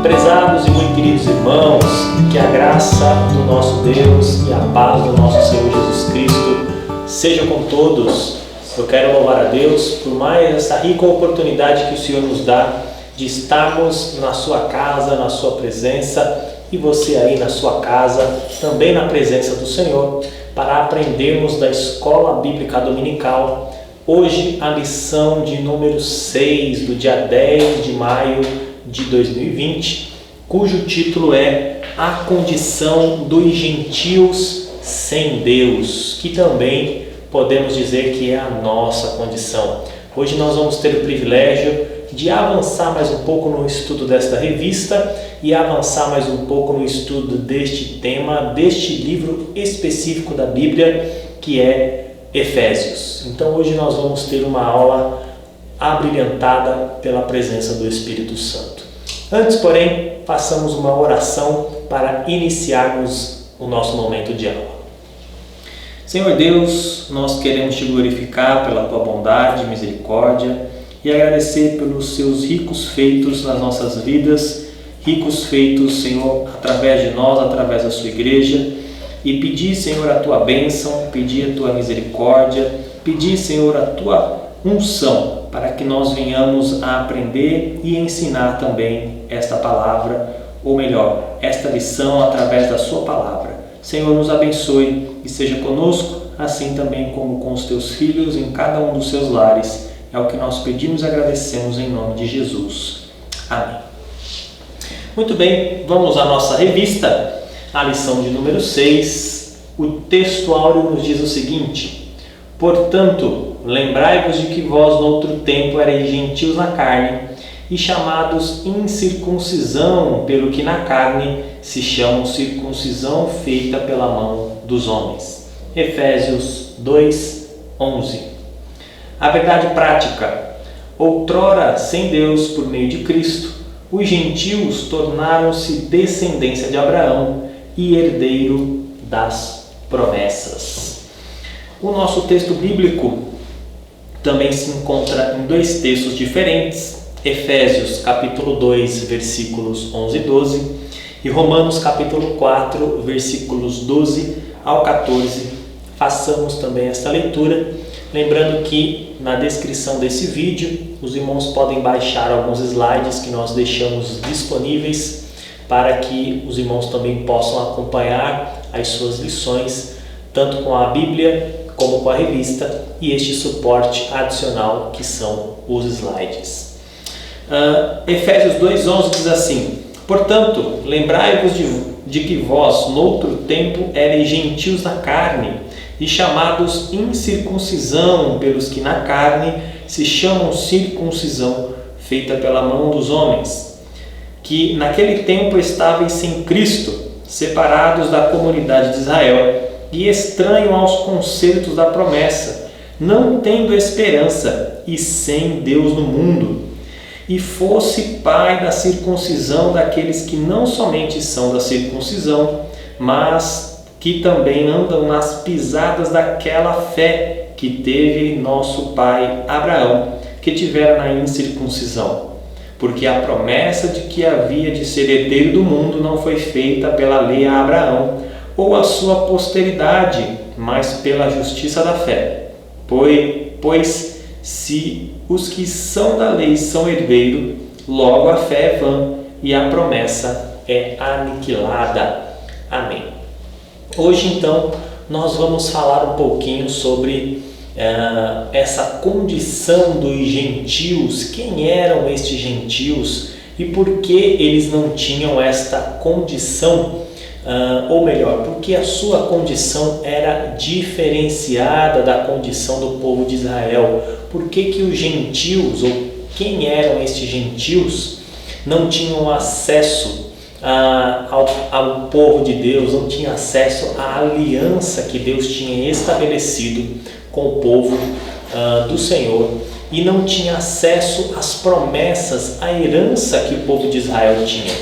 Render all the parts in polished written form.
Prezados e muito queridos irmãos, que a graça do nosso Deus e a paz do nosso Senhor Jesus Cristo seja com todos. Eu quero louvar a Deus por mais essa rica oportunidade que o Senhor nos dá de estarmos na sua casa, na sua presença, e você aí na sua casa, também na presença do Senhor, para aprendermos da Escola Bíblica Dominical. Hoje a lição de número 6, do dia 10 de maio de 2020, cujo título é A Condição dos Gentios sem Deus, que também podemos dizer que é a nossa condição. Hoje nós vamos ter o privilégio de avançar mais um pouco no estudo desta revista e avançar mais um pouco no estudo deste tema, deste livro específico da Bíblia, que é Efésios. Então hoje nós vamos ter uma aula abrilhantada pela presença do Espírito Santo. Antes, porém, façamos uma oração para iniciarmos o nosso momento de aula. Senhor Deus, nós queremos Te glorificar pela Tua bondade e misericórdia e agradecer pelos Seus ricos feitos nas nossas vidas, ricos feitos, Senhor, através de nós, através da Sua igreja, e pedir, Senhor, a Tua bênção, pedir a Tua misericórdia, pedir, Senhor, a Tua unção, para que nós venhamos a aprender e ensinar também esta palavra, ou melhor, esta lição através da Sua palavra. Senhor, nos abençoe e seja conosco, assim também como com os Teus filhos em cada um dos seus lares. É o que nós pedimos e agradecemos em nome de Jesus. Amém. Muito bem, vamos à nossa revista, a lição de número 6. O texto áureo nos diz o seguinte: portanto, lembrai-vos de que vós noutro tempo erais gentios na carne e chamados incircuncisão, pelo que na carne se chama circuncisão feita pela mão dos homens. Efésios 2:11. A verdade prática: outrora sem Deus por meio de Cristo, os gentios tornaram-se descendência de Abraão e herdeiro das promessas. O nosso texto bíblico também se encontra em dois textos diferentes: Efésios capítulo 2, versículos 11 e 12, e Romanos capítulo 4, versículos 12 ao 14. Façamos também esta leitura, lembrando que na descrição desse vídeo os irmãos podem baixar alguns slides que nós deixamos disponíveis para que os irmãos também possam acompanhar as suas lições, tanto com a Bíblia como com a revista, e este suporte adicional que são os slides. Efésios 2:11 diz assim: portanto, lembrai-vos de que vós, noutro tempo, erais gentios na carne e chamados incircuncisão, pelos que na carne se chamam circuncisão, feita pela mão dos homens, que naquele tempo estáveis sem Cristo, separados da comunidade de Israel e estranhos aos concertos da promessa, não tendo esperança e sem Deus no mundo, e fosse pai da circuncisão daqueles que não somente são da circuncisão, mas que também andam nas pisadas daquela fé que teve nosso pai Abraão, que tivera na incircuncisão. Porque a promessa de que havia de ser herdeiro do mundo não foi feita pela lei a Abraão ou a sua posteridade, mas pela justiça da fé. Pois se os que são da lei são herdeiros, logo a fé é vã e a promessa é aniquilada. Amém. Hoje, então, nós vamos falar um pouquinho sobre essa condição dos gentios, quem eram estes gentios e por que eles não tinham esta condição, ou melhor, porque a sua condição era diferenciada da condição do povo de Israel. Por que os gentios, ou quem eram estes gentios, não tinham acesso ao povo de Deus, não tinha acesso à aliança que Deus tinha estabelecido com o povo do Senhor, e não tinha acesso às promessas, à herança que o povo de Israel tinha.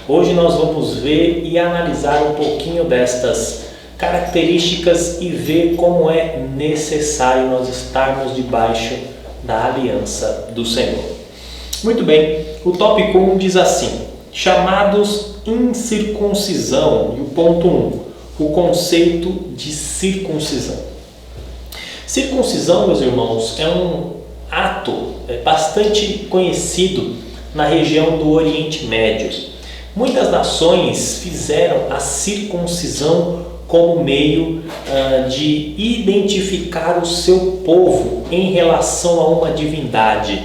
Hoje nós vamos ver e analisar um pouquinho destas características e ver como é necessário nós estarmos debaixo da aliança do Senhor. Muito bem, o tópico 1 diz assim: chamados incircuncisão. E o ponto 1, o conceito de circuncisão. Circuncisão, meus irmãos, é um ato bastante conhecido na região do Oriente Médio. Muitas nações fizeram a circuncisão como meio de identificar o seu povo em relação a uma divindade.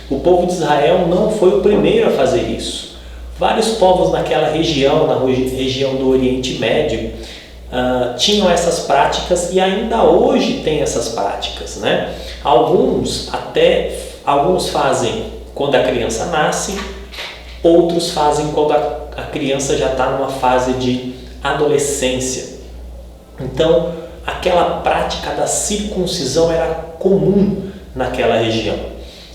O povo de Israel não foi o primeiro a fazer isso. Vários povos naquela região, na região do Oriente Médio, tinham essas práticas e ainda hoje tem essas práticas, né? Alguns fazem quando a criança nasce, outros fazem quando a criança já está numa fase de adolescência. Então, aquela prática da circuncisão era comum naquela região.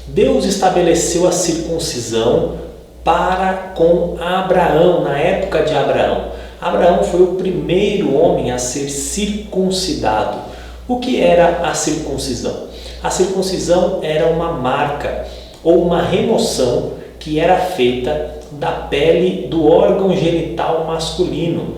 Deus estabeleceu a circuncisão para com Abraão, na época de Abraão. Abraão foi o primeiro homem a ser circuncidado. O que era a circuncisão? A circuncisão era uma marca ou uma remoção que era feita da pele do órgão genital masculino,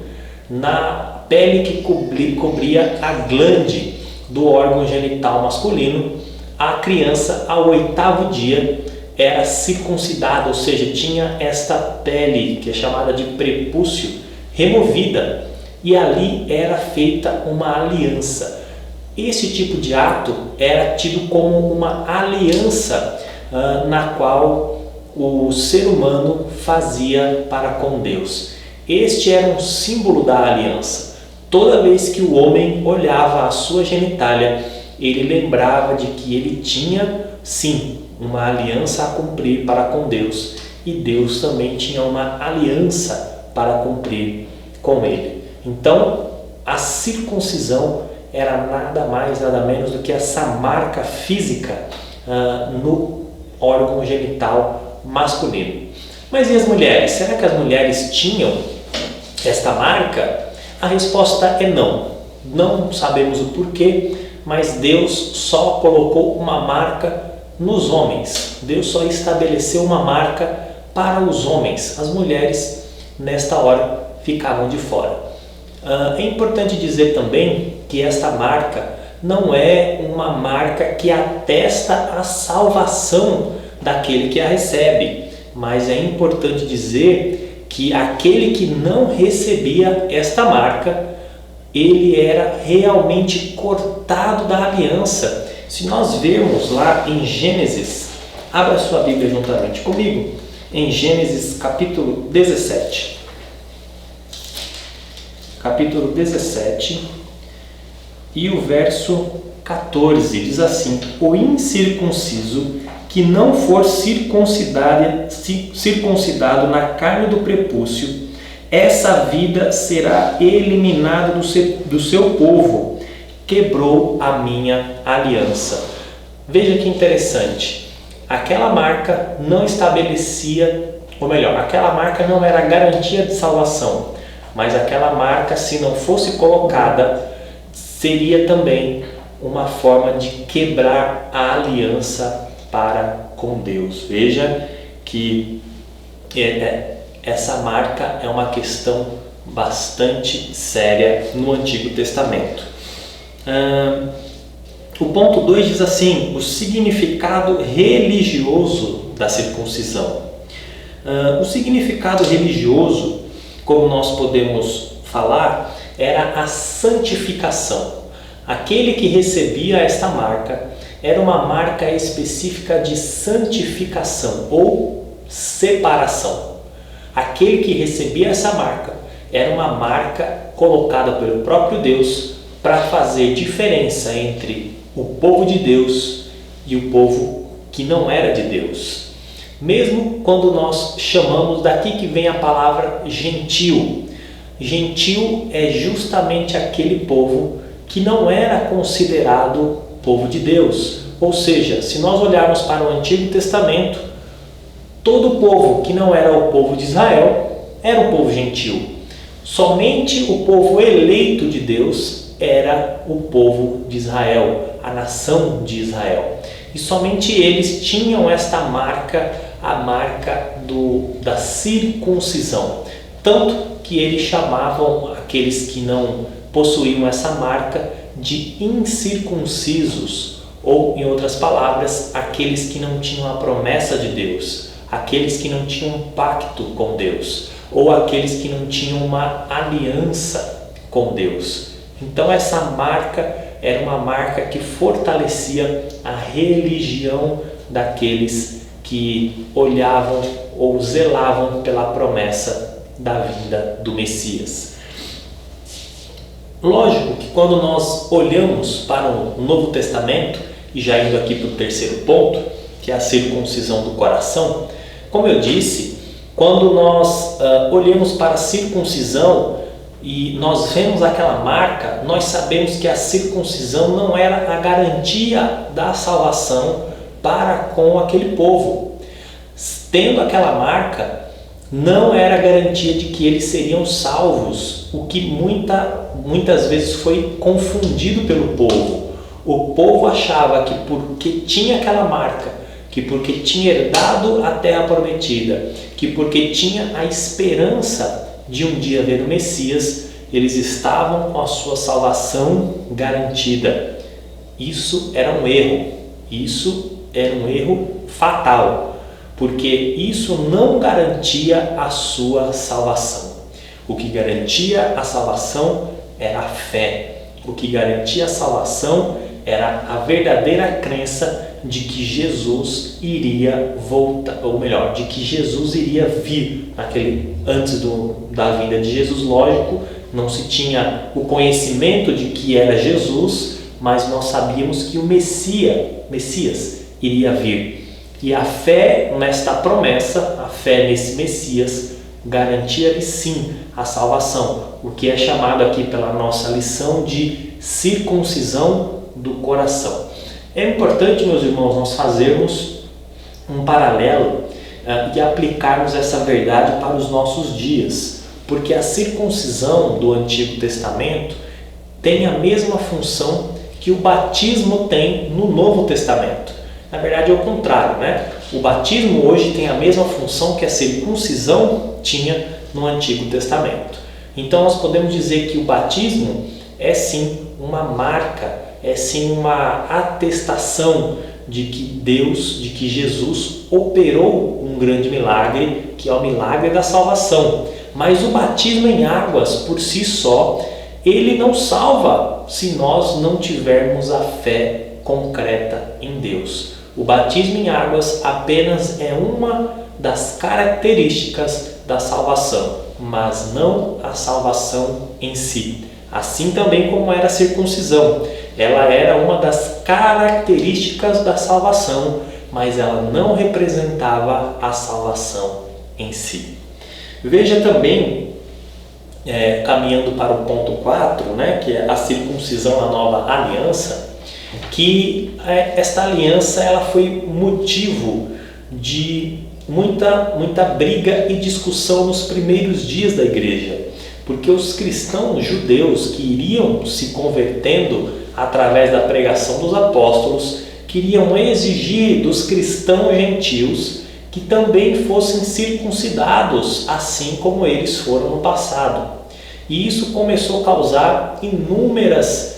na pele que cobria a glande do órgão genital masculino. A criança, ao 8º dia, era circuncidada, ou seja, tinha esta pele, que é chamada de prepúcio, removida, e ali era feita uma aliança. Esse tipo de ato era tido como uma aliança na qual o ser humano fazia para com Deus. Este era um símbolo da aliança. Toda vez que o homem olhava a sua genitália, ele lembrava de que ele tinha, sim, uma aliança a cumprir para com Deus, e Deus também tinha uma aliança para cumprir com ele. Então, a circuncisão era nada mais, nada menos do que essa marca física no órgão genital masculino. Mas e as mulheres? Será que as mulheres tinham esta marca? A resposta é não. Não sabemos o porquê, mas Deus só colocou uma marca nos homens. Deus só estabeleceu uma marca para os homens. As mulheres, nesta hora, ficavam de fora. É importante dizer também que esta marca não é uma marca que atesta a salvação daquele que a recebe, mas é importante dizer que aquele que não recebia esta marca, ele era realmente cortado da aliança. Se nós vermos lá em Gênesis, abra sua Bíblia juntamente comigo, em Gênesis capítulo 17. Capítulo 17 e o verso 14 diz assim: o incircunciso que não for circuncidado na carne do prepúcio, essa vida será eliminada do seu povo, quebrou a minha aliança. Veja que interessante, aquela marca não estabelecia, ou melhor, aquela marca não era garantia de salvação, mas aquela marca, se não fosse colocada, seria também uma forma de quebrar a aliança para com Deus. Veja que essa marca é uma questão bastante séria no Antigo Testamento. O ponto 2 diz assim: o significado religioso da circuncisão. O significado religioso, como nós podemos falar, era a santificação. Aquele que recebia esta marca era uma marca específica de santificação ou separação. Aquele que recebia essa marca era uma marca colocada pelo próprio Deus para fazer diferença entre o povo de Deus e o povo que não era de Deus. Mesmo quando nós chamamos, daqui que vem a palavra gentil. Gentil é justamente aquele povo que não era considerado povo de Deus. Ou seja, se nós olharmos para o Antigo Testamento, todo o povo que não era o povo de Israel era o povo gentil. Somente o povo eleito de Deus era o povo de Israel, a nação de Israel. E somente eles tinham esta marca a marca da circuncisão. Tanto que eles chamavam aqueles que não possuíam essa marca de incircuncisos, ou, em outras palavras, aqueles que não tinham a promessa de Deus, aqueles que não tinham um pacto com Deus, ou aqueles que não tinham uma aliança com Deus. Então essa marca era uma marca que fortalecia a religião daqueles que olhavam ou zelavam pela promessa da vinda do Messias. Lógico que quando nós olhamos para o Novo Testamento, e já indo aqui para o terceiro ponto, que é a circuncisão do coração, como eu disse, quando nós olhamos para a circuncisão e nós vemos aquela marca, nós sabemos que a circuncisão não era a garantia da salvação para com aquele povo. Tendo aquela marca, não era a garantia de que eles seriam salvos, o que muitas vezes foi confundido pelo povo. O povo achava que porque tinha aquela marca, que porque tinha herdado a terra prometida, que porque tinha a esperança de um dia ver o Messias, eles estavam com a sua salvação garantida. Isso era um erro, isso era um erro fatal, porque isso não garantia a sua salvação. O que garantia a salvação era a fé, o que garantia a salvação era a verdadeira crença de que Jesus iria voltar, ou melhor, de que Jesus iria vir antes da vinda de Jesus. Lógico, não se tinha o conhecimento de que era Jesus, mas nós sabíamos que o Messias iria vir. E a fé nesta promessa, a fé nesse Messias, garantia-lhe sim a salvação, o que é chamado aqui pela nossa lição de circuncisão do coração. É importante, meus irmãos, nós fazermos um paralelo e aplicarmos essa verdade para os nossos dias, porque a circuncisão do Antigo Testamento tem a mesma função que o batismo tem no Novo Testamento. Na verdade é o contrário, né? O batismo hoje tem a mesma função que a circuncisão tinha no Antigo Testamento. Então nós podemos dizer que o batismo é sim uma marca, é sim uma atestação de que Jesus operou um grande milagre, que é o milagre da salvação. Mas o batismo em águas, por si só, ele não salva se nós não tivermos a fé concreta em Deus. O batismo em águas apenas é uma das características da salvação, mas não a salvação em si. Assim também como era a circuncisão, ela era uma das características da salvação, mas ela não representava a salvação em si. Veja também, caminhando para o ponto 4, né, que é a circuncisão, a nova aliança, que esta aliança ela foi motivo de muita briga e discussão nos primeiros dias da igreja, porque os cristãos judeus que iriam se convertendo através da pregação dos apóstolos queriam exigir dos cristãos gentios que também fossem circuncidados, assim como eles foram no passado. E isso começou a causar inúmeras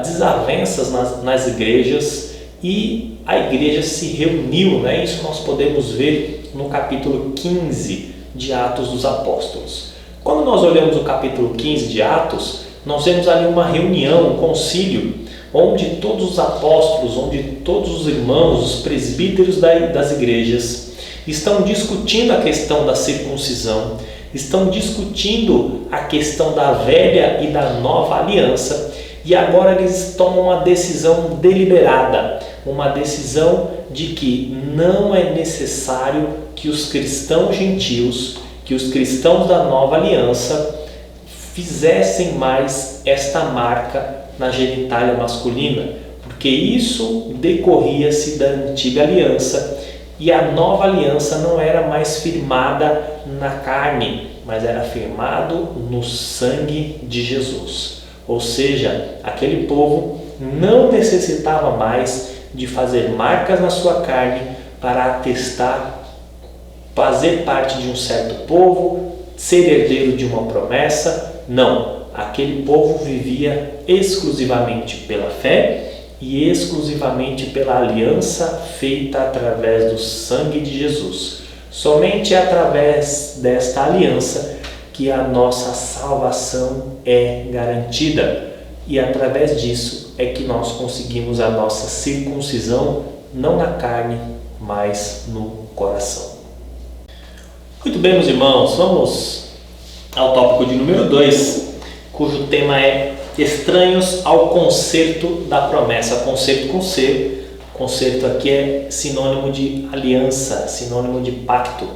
desavenças nas igrejas, e a igreja se reuniu, né? Isso nós podemos ver no capítulo 15 de Atos dos Apóstolos. Quando nós olhamos o capítulo 15 de Atos, nós vemos ali uma reunião, um concílio, onde todos os apóstolos, onde todos os irmãos, os presbíteros das igrejas estão discutindo a questão da circuncisão, estão discutindo a questão da velha e da nova aliança, e agora eles tomam uma decisão deliberada, uma decisão de que não é necessário que os cristãos gentios, que os cristãos da nova aliança fizessem mais esta marca na genitália masculina, porque isso decorria-se da antiga aliança, e a nova aliança não era mais firmada na carne, mas era firmado no sangue de Jesus. Ou seja, aquele povo não necessitava mais de fazer marcas na sua carne para atestar fazer parte de um certo povo, ser herdeiro de uma promessa. Não, aquele povo vivia exclusivamente pela fé e exclusivamente pela aliança feita através do sangue de Jesus. Somente através desta aliança que a nossa salvação é garantida, e através disso é que nós conseguimos a nossa circuncisão, não na carne, mas no coração. Muito bem, meus irmãos, vamos ao tópico de número 2, cujo tema é estranhos ao concerto da promessa. Concerto com C, concerto aqui é sinônimo de aliança, sinônimo de pacto.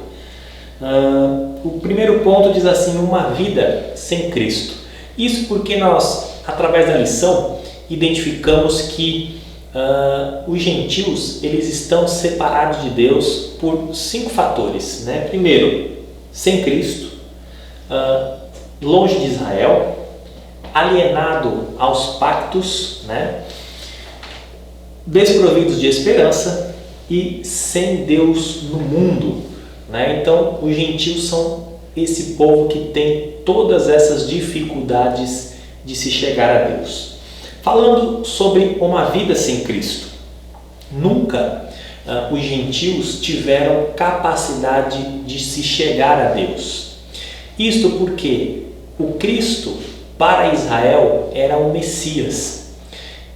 O primeiro ponto diz assim: uma vida sem Cristo. Isso porque nós, através da lição, identificamos que os gentios eles estão separados de Deus por 5 fatores, né? Primeiro, sem Cristo, longe de Israel, alienado aos pactos, né? Desprovidos de esperança e sem Deus no mundo, né? Então, os gentios são esse povo que tem todas essas dificuldades de se chegar a Deus. Falando sobre uma vida sem Cristo, nunca os gentios tiveram capacidade de se chegar a Deus. Isto porque o Cristo para Israel era um Messias.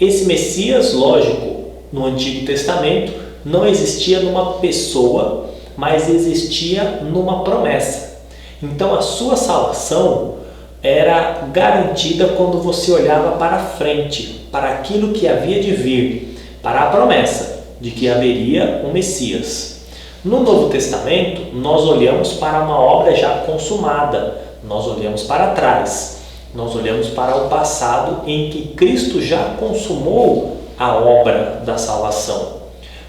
Esse Messias, lógico, no Antigo Testamento não existia numa pessoa, mas existia numa promessa. Então a sua salvação era garantida quando você olhava para frente, para aquilo que havia de vir, para a promessa de que haveria um Messias. No Novo Testamento, nós olhamos para uma obra já consumada, nós olhamos para trás, nós olhamos para o passado em que Cristo já consumou a obra da salvação.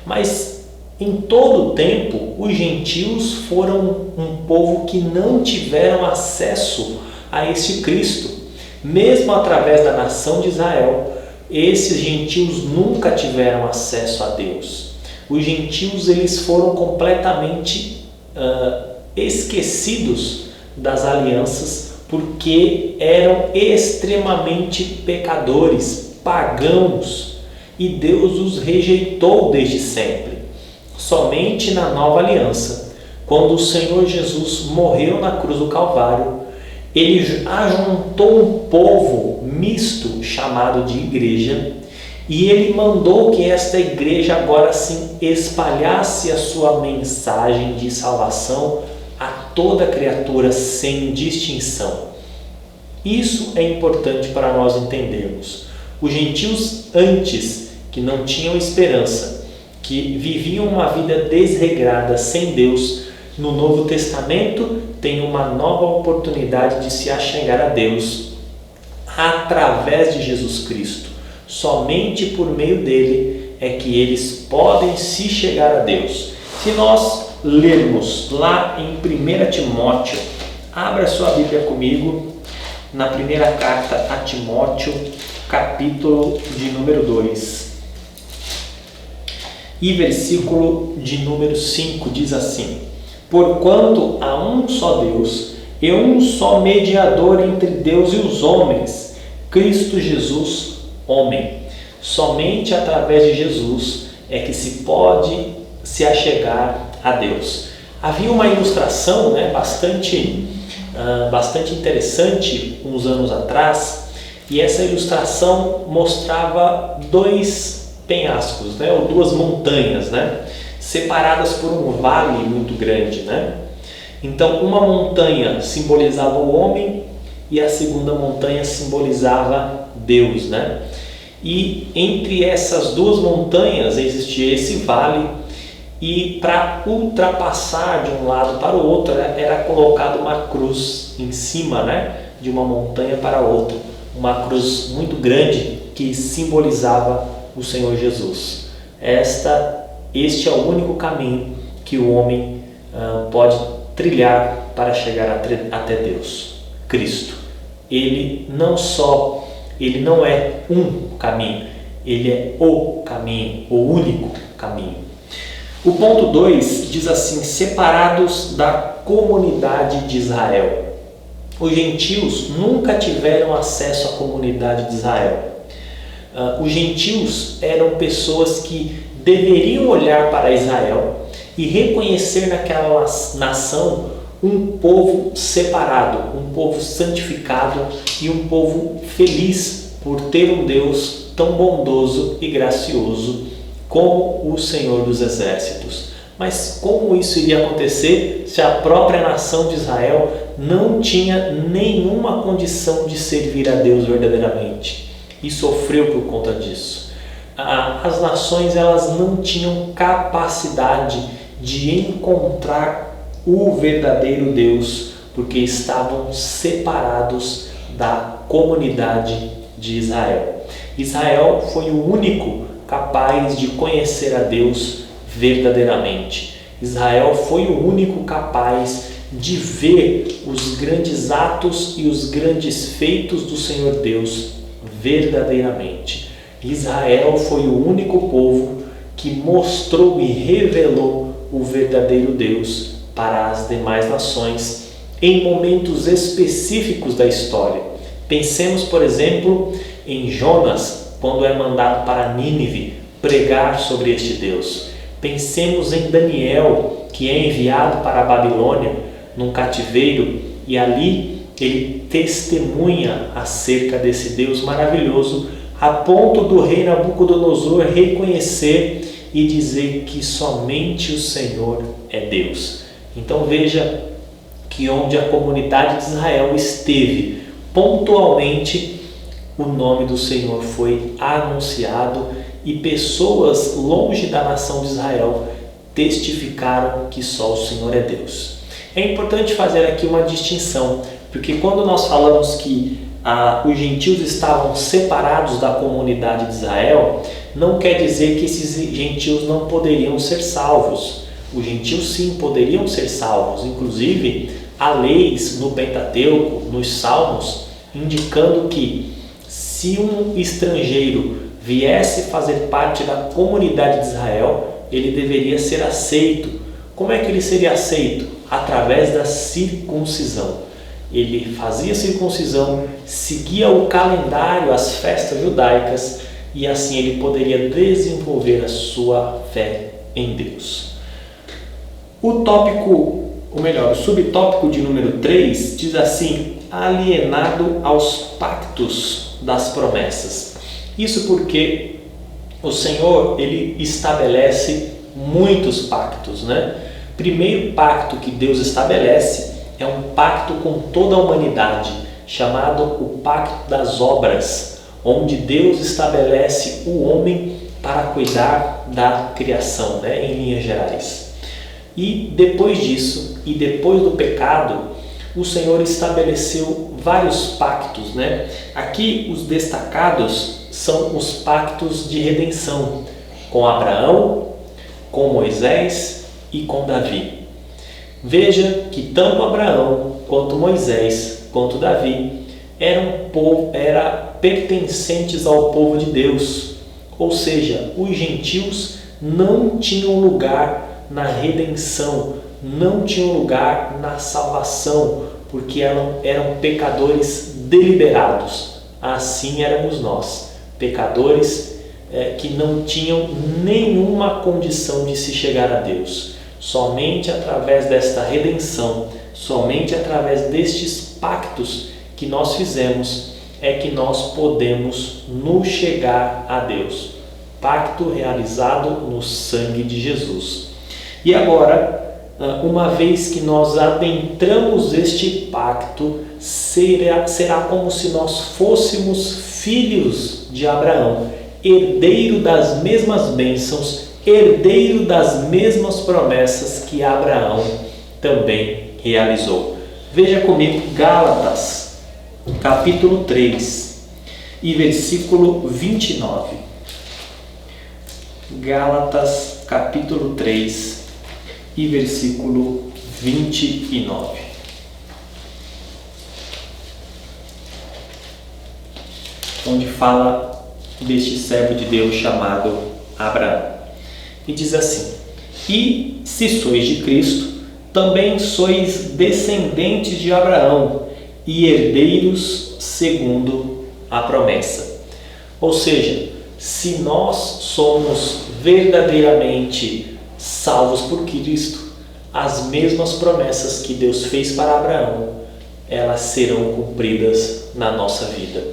Mas em todo o tempo, os gentios foram um povo que não tiveram acesso a esse Cristo. Mesmo através da nação de Israel, esses gentios nunca tiveram acesso a Deus. Os gentios eles foram completamente esquecidos das alianças, porque eram extremamente pecadores, pagãos, e Deus os rejeitou desde sempre. Somente na nova aliança, quando o Senhor Jesus morreu na cruz do Calvário, ele ajuntou um povo misto chamado de igreja, e ele mandou que esta igreja agora sim espalhasse a sua mensagem de salvação a toda criatura sem distinção. Isso é importante para nós entendermos. Os gentios antes, que não tinham esperança, que viviam uma vida desregrada sem Deus, no Novo Testamento tem uma nova oportunidade de se achegar a Deus através de Jesus Cristo. Somente por meio dele é que eles podem se chegar a Deus. Se nós lermos lá em 1 Timóteo, abra sua Bíblia comigo, na primeira carta a Timóteo, capítulo de número 2. E versículo de número 5 diz assim: porquanto há um só Deus e um só mediador entre Deus e os homens, Cristo Jesus, homem. Somente através de Jesus é que se pode se achegar a Deus. Havia uma ilustração, bastante interessante uns anos atrás, e essa ilustração mostrava 2 penhascos, ou 2 montanhas, separadas por um vale muito grande, Então, uma montanha simbolizava o homem e a segunda montanha simbolizava Deus, E entre essas 2 montanhas existia esse vale, e para ultrapassar de um lado para o outro era colocada uma cruz em cima, de uma montanha para outra, uma cruz muito grande que simbolizava o Senhor Jesus. Este é o único caminho que o homem pode trilhar para chegar até Deus, Cristo. Ele não é um caminho, ele é o caminho, o único caminho. O ponto 2 diz assim: separados da comunidade de Israel. Os gentios nunca tiveram acesso à comunidade de Israel. Os gentios eram pessoas que deveriam olhar para Israel e reconhecer naquela nação um povo separado, um povo santificado e um povo feliz por ter um Deus tão bondoso e gracioso como o Senhor dos Exércitos. Mas como isso iria acontecer se a própria nação de Israel não tinha nenhuma condição de servir a Deus verdadeiramente e sofreu por conta disso? As nações, elas não tinham capacidade de encontrar o verdadeiro Deus, porque estavam separados da comunidade de Israel. Israel foi o único capaz de conhecer a Deus verdadeiramente. Israel foi o único capaz de ver os grandes atos e os grandes feitos do Senhor Deus verdadeiramente. Israel foi o único povo que mostrou e revelou o verdadeiro Deus para as demais nações em momentos específicos da história. Pensemos, por exemplo, em Jonas, quando é mandado para Nínive pregar sobre este Deus. Pensemos em Daniel, que é enviado para a Babilônia num cativeiro, e ali ele testemunha acerca desse Deus maravilhoso, a ponto do rei Nabucodonosor reconhecer e dizer que somente o Senhor é Deus. Então veja que onde a comunidade de Israel esteve, pontualmente o nome do Senhor foi anunciado e pessoas longe da nação de Israel testificaram que só o Senhor é Deus. É importante fazer aqui uma distinção, porque quando nós falamos que os gentios estavam separados da comunidade de Israel, não quer dizer que esses gentios não poderiam ser salvos. Os gentios sim poderiam ser salvos, inclusive há leis no Pentateuco, nos Salmos, indicando que se um estrangeiro viesse fazer parte da comunidade de Israel, ele deveria ser aceito. Como é que ele seria aceito? Através da circuncisão. Ele fazia circuncisão, seguia o calendário, as festas judaicas, e assim ele poderia desenvolver a sua fé em Deus. O subtópico de número 3 diz assim: alienado aos pactos das promessas. Isso porque o Senhor, ele estabelece muitos pactos, né? Primeiro pacto que Deus estabelece é um pacto com toda a humanidade, chamado o Pacto das Obras, onde Deus estabelece o homem para cuidar da criação, né, em linhas gerais. E depois disso, e depois do pecado, o Senhor estabeleceu vários pactos, né? Aqui os destacados são os pactos de redenção, com Abraão, com Moisés e com Davi. Veja que tanto Abraão, quanto Moisés, quanto Davi eram pertencentes ao povo de Deus, ou seja, os gentios não tinham lugar na redenção, não tinham lugar na salvação, porque eram pecadores deliberados. Assim éramos nós, pecadores que não tinham nenhuma condição de se chegar a Deus. Somente através desta redenção, somente através destes pactos que nós fizemos, é que nós podemos nos chegar a Deus. Pacto realizado no sangue de Jesus. E agora, uma vez que nós adentramos este pacto, será como se nós fôssemos filhos de Abraão, herdeiro das mesmas bênçãos, herdeiro das mesmas promessas que Abraão também realizou. Veja comigo Gálatas, capítulo 3 e versículo 29. Gálatas, capítulo 3 e versículo 29. Onde fala deste servo de Deus chamado Abraão. E diz assim: E se sois de Cristo, também sois descendentes de Abraão e herdeiros segundo a promessa. Ou seja, se nós somos verdadeiramente salvos por Cristo, as mesmas promessas que Deus fez para Abraão, elas serão cumpridas na nossa vida.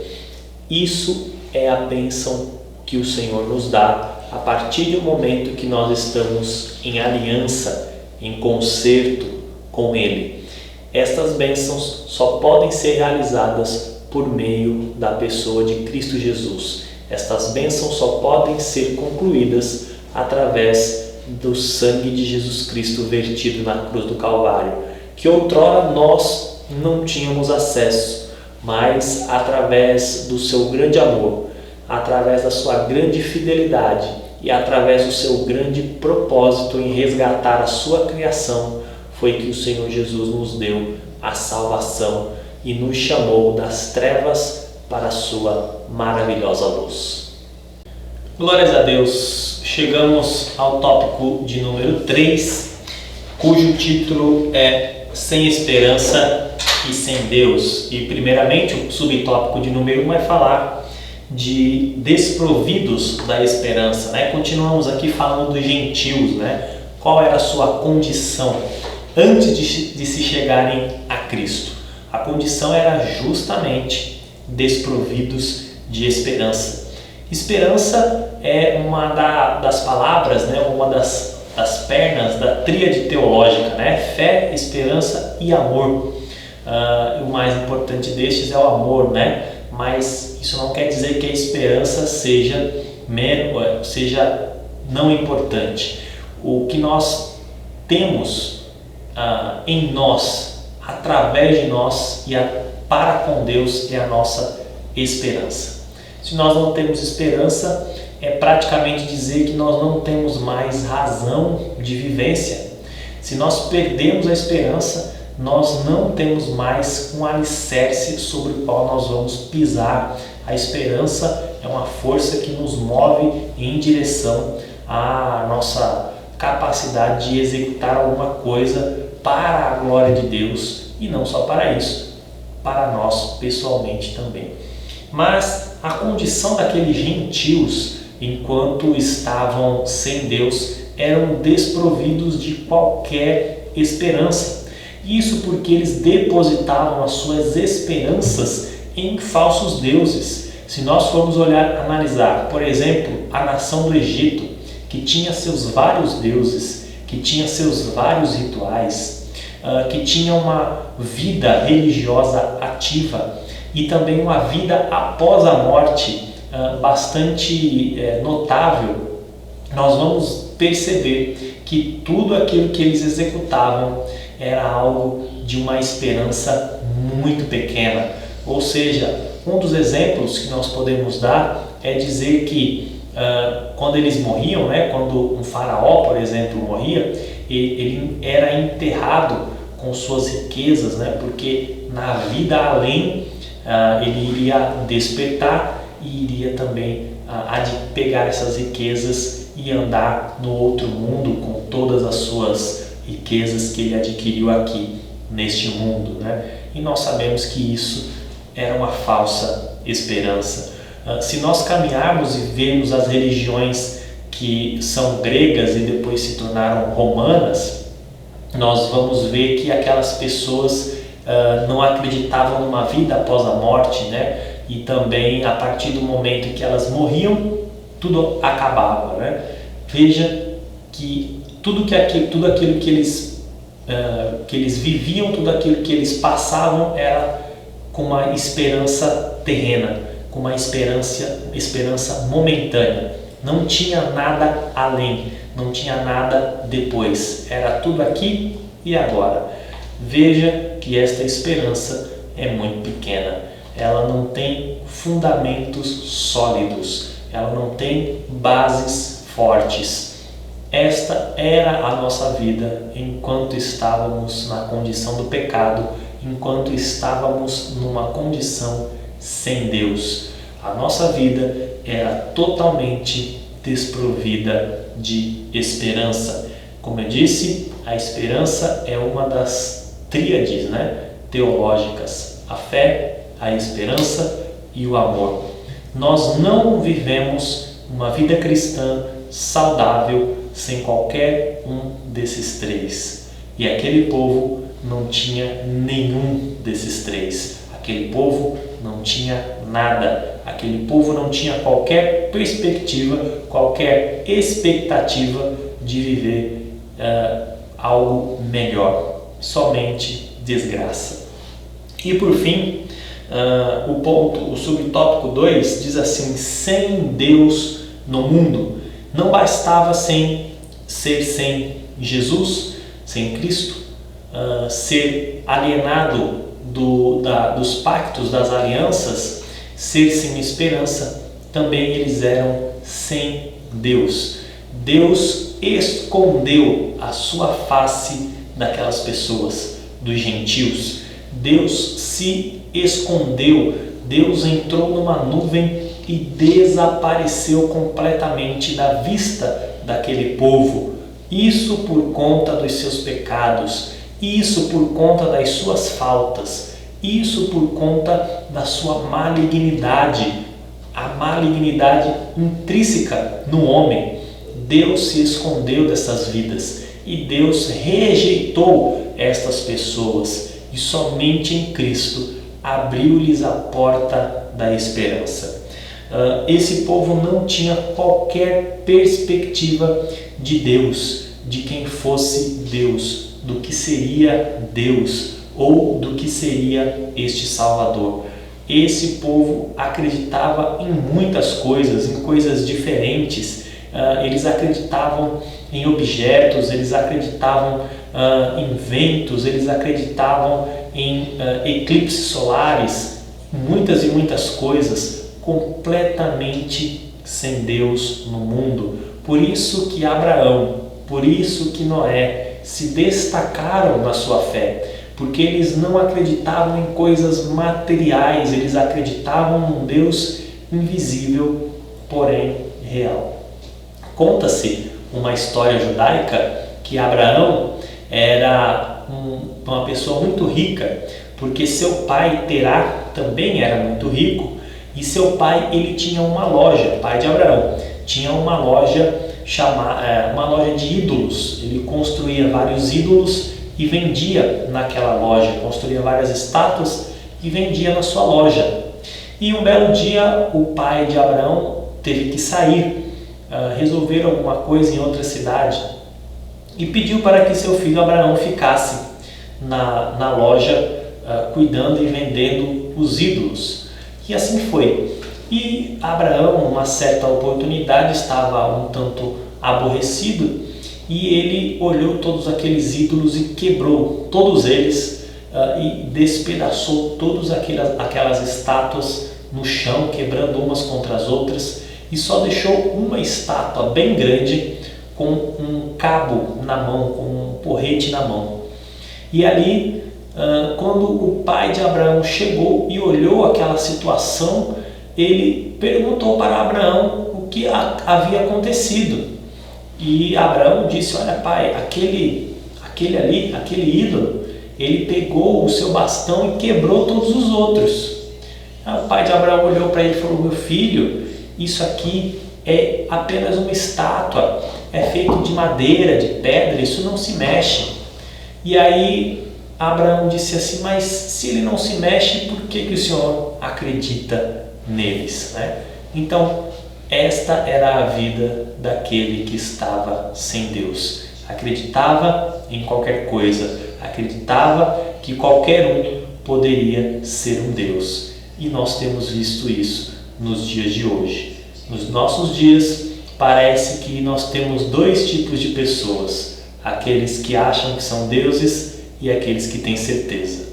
Isso é a bênção que o Senhor nos dá a partir do momento que nós estamos em aliança, em concerto com Ele. Estas bênçãos só podem ser realizadas por meio da pessoa de Cristo Jesus. Estas bênçãos só podem ser concluídas através do sangue de Jesus Cristo vertido na cruz do Calvário, que outrora nós não tínhamos acesso, mas através do seu grande amor, através da sua grande fidelidade e através do seu grande propósito em resgatar a sua criação, foi que o Senhor Jesus nos deu a salvação e nos chamou das trevas para a sua maravilhosa luz. Glórias a Deus! Chegamos ao tópico de número 3, cujo título é Sem Esperança e Sem Deus. E primeiramente o subtópico de número 1 vai falar de desprovidos da esperança, né? Continuamos aqui falando dos gentios, né? Qual era a sua condição antes de se chegarem a Cristo? A condição era justamente desprovidos de esperança. Esperança é uma das palavras, né? Uma das pernas da tríade teológica, né? Fé, esperança e amor. O mais importante destes é o amor, né? Mas isso não quer dizer que a esperança seja não importante. O que nós temos em nós, através de nós e para com Deus é a nossa esperança. Se nós não temos esperança, é praticamente dizer que nós não temos mais razão de vivência. Se nós perdemos a esperança, nós não temos mais um alicerce sobre o qual nós vamos pisar. A esperança é uma força que nos move em direção à nossa capacidade de executar alguma coisa para a glória de Deus, e não só para isso, para nós pessoalmente também. Mas a condição daqueles gentios, enquanto estavam sem Deus, eram desprovidos de qualquer esperança. Isso porque eles depositavam as suas esperanças em falsos deuses. Se nós formos analisar, por exemplo, a nação do Egito, que tinha seus vários deuses, que tinha seus vários rituais, que tinha uma vida religiosa ativa e também uma vida após a morte bastante notável, nós vamos perceber que tudo aquilo que eles executavam era algo de uma esperança muito pequena. Ou seja, um dos exemplos que nós podemos dar é dizer que quando eles morriam, né, quando um faraó, por exemplo, morria, ele era enterrado com suas riquezas, né, porque na vida além ele iria despertar e iria também pegar essas riquezas e andar no outro mundo com todas as suas riquezas que ele adquiriu aqui neste mundo, né? E nós sabemos que isso era uma falsa esperança. Se nós caminharmos e vermos as religiões que são gregas e depois se tornaram romanas, nós vamos ver que aquelas pessoas não acreditavam numa vida após a morte, né? E também a partir do momento em que elas morriam, tudo acabava, né? Veja que tudo aquilo que eles viviam, tudo aquilo que eles passavam era com uma esperança terrena, com uma esperança momentânea. Não tinha nada além, não tinha nada depois. Era tudo aqui e agora. Veja que esta esperança é muito pequena. Ela não tem fundamentos sólidos, ela não tem bases fortes. Esta era a nossa vida enquanto estávamos na condição do pecado, enquanto estávamos numa condição sem Deus. A nossa vida era totalmente desprovida de esperança. Como eu disse, a esperança é uma das tríades, teológicas: a fé, a esperança e o amor. Nós não vivemos uma vida cristã saudável sem qualquer um desses três. E aquele povo não tinha nenhum desses três. Aquele povo não tinha nada. Aquele povo não tinha qualquer perspectiva, qualquer expectativa de viver algo melhor. Somente desgraça. E por fim, o subtópico 2 diz assim: sem Deus no mundo. Não bastava ser sem Jesus, sem Cristo, ser alienado dos pactos, das alianças, ser sem esperança. Também eles eram sem Deus. Deus escondeu a sua face daquelas pessoas, dos gentios. Deus se escondeu, Deus entrou numa nuvem e desapareceu completamente da vista daquele povo. Isso por conta dos seus pecados, isso por conta das suas faltas, isso por conta da sua malignidade, a malignidade intrínseca no homem. Deus se escondeu dessas vidas e Deus rejeitou estas pessoas, e somente em Cristo abriu-lhes a porta da esperança. Esse povo não tinha qualquer perspectiva de Deus, de quem fosse Deus, do que seria Deus ou do que seria este Salvador. Esse povo acreditava em muitas coisas, em coisas diferentes. Eles acreditavam em objetos, eles acreditavam em ventos, eles acreditavam em eclipses solares, muitas e muitas coisas, completamente sem Deus no mundo. Por isso que Abraão, por isso que Noé se destacaram na sua fé, porque eles não acreditavam em coisas materiais, eles acreditavam num Deus invisível, porém real. Conta-se uma história judaica que Abraão era uma pessoa muito rica, porque seu pai Terá também era muito rico, e seu pai ele tinha uma loja, pai de Abraão, tinha uma loja uma loja de ídolos. Ele construía vários ídolos e vendia naquela loja, construía várias estátuas e vendia na sua loja. E um belo dia o pai de Abraão teve que sair, resolver alguma coisa em outra cidade, e pediu para que seu filho Abraão ficasse na loja cuidando e vendendo os ídolos. E assim foi. E Abraão, numa certa oportunidade, estava um tanto aborrecido e ele olhou todos aqueles ídolos e quebrou todos eles e despedaçou todas aquelas estátuas no chão, quebrando umas contra as outras, e só deixou uma estátua bem grande com um cabo na mão, com um porrete na mão. E ali, quando o pai de Abraão chegou e olhou aquela situação, ele perguntou para Abraão o que havia acontecido. E Abraão disse: olha pai, aquele ídolo, ele pegou o seu bastão e quebrou todos os outros. O pai de Abraão olhou para ele e falou: meu filho, isso aqui é apenas uma estátua, é feito de madeira, de pedra, isso não se mexe. E aí Abraão disse assim: mas se ele não se mexe, por que o Senhor acredita neles? Então, esta era a vida daquele que estava sem Deus. Acreditava em qualquer coisa, acreditava que qualquer um poderia ser um Deus. E nós temos visto isso nos dias de hoje. Nos nossos dias, parece que nós temos dois tipos de pessoas: aqueles que acham que são deuses e aqueles que têm certeza.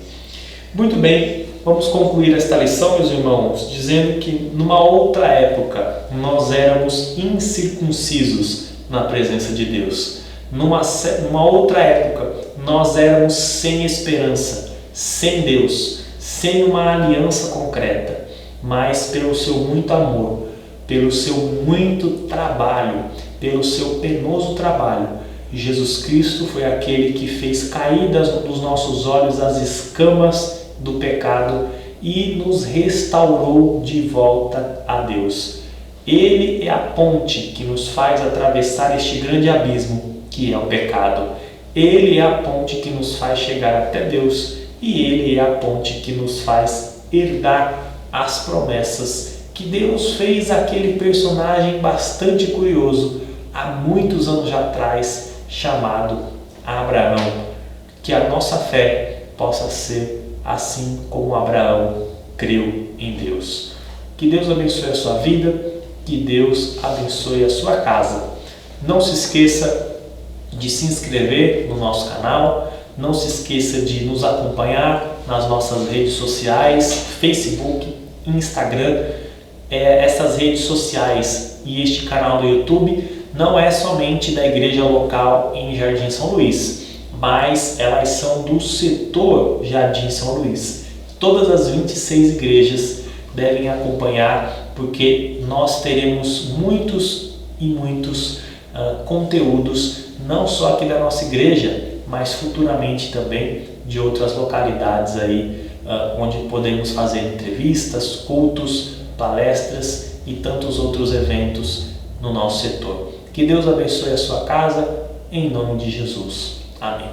Muito bem, vamos concluir esta lição, meus irmãos, dizendo que numa outra época nós éramos incircuncisos na presença de Deus. Numa outra época nós éramos sem esperança, sem Deus, sem uma aliança concreta, mas pelo seu muito amor, pelo seu muito trabalho, pelo seu penoso trabalho, Jesus Cristo foi aquele que fez cair dos nossos olhos as escamas do pecado e nos restaurou de volta a Deus. Ele é a ponte que nos faz atravessar este grande abismo que é o pecado. Ele é a ponte que nos faz chegar até Deus e Ele é a ponte que nos faz herdar as promessas que Deus fez àquele personagem bastante curioso há muitos anos atrás, chamado Abraão. Que a nossa fé possa ser assim como Abraão creu em Deus. Que Deus abençoe a sua vida, que Deus abençoe a sua casa. Não se esqueça de se inscrever no nosso canal, não se esqueça de nos acompanhar nas nossas redes sociais, Facebook, Instagram. Essas redes sociais e este canal do YouTube não é somente da igreja local em Jardim São Luís, mas elas são do setor Jardim São Luís. Todas as 26 igrejas devem acompanhar, porque nós teremos muitos e muitos conteúdos, não só aqui da nossa igreja, mas futuramente também de outras localidades aí, onde podemos fazer entrevistas, cultos, palestras e tantos outros eventos no nosso setor. Que Deus abençoe a sua casa, em nome de Jesus. Amém.